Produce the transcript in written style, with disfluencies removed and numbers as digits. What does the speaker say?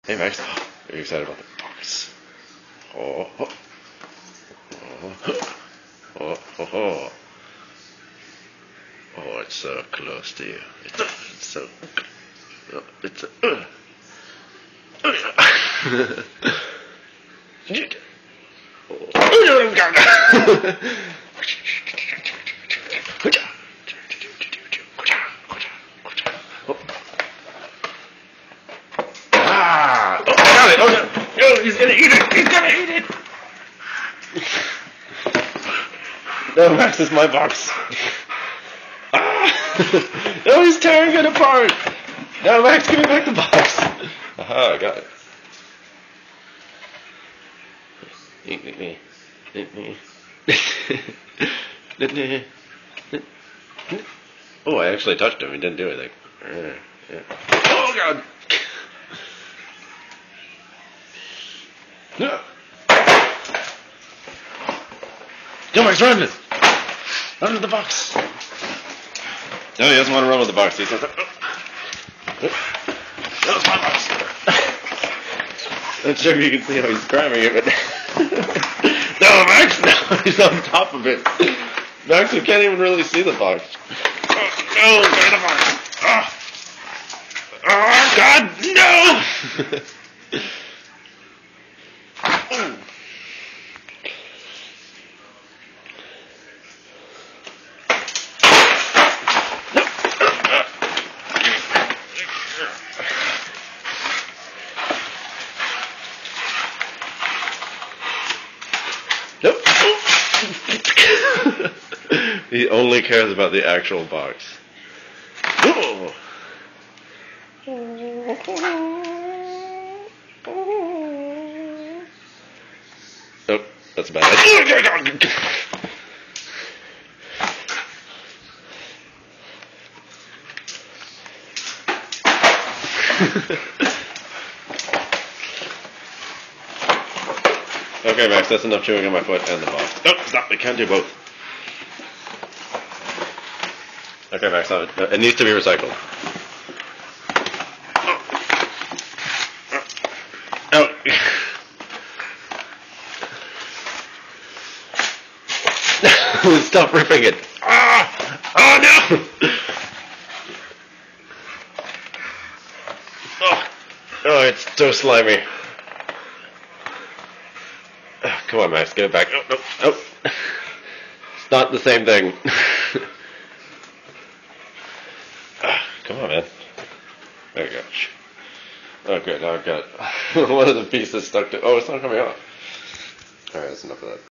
Hey Max, are you excited about the box? Oh, oh, oh, oh, oh, oh, it's so close to you. It's so, it's so, Ah! Oh, I got it! Oh, no. No, he's gonna eat it! He's gonna eat it! No, Max, it's my box. Ah! No, he's tearing it apart! No, Max, give me back the box. Aha, I got it. Eat me. Eat me. Oh, I actually touched him. He didn't do anything. Yeah. Oh, God! No! Go, Max, run! Run to the box! No, he doesn't want to run with the box. He says, that was my box! Not sure if you can see how he's grabbing it, but... No, Max! No, he's on top of it. Max, you can't even really see the box. Oh, no, there's the box! Oh, God, no! Nope. He only cares about the actual box. Oh, oh, that's bad. Okay, Max, that's enough chewing on my foot and the box. Oh, stop, we can't do both. Okay, Max, it needs to be recycled. Oh. Stop ripping it. Ah! Oh, no! Oh, it's so slimy. Come on, Max, get it back. No. It's not the same thing. Come on, man. There you go. Oh, good. Now I've got one of the pieces stuck to... Oh, it's not coming off. Alright, that's enough of that.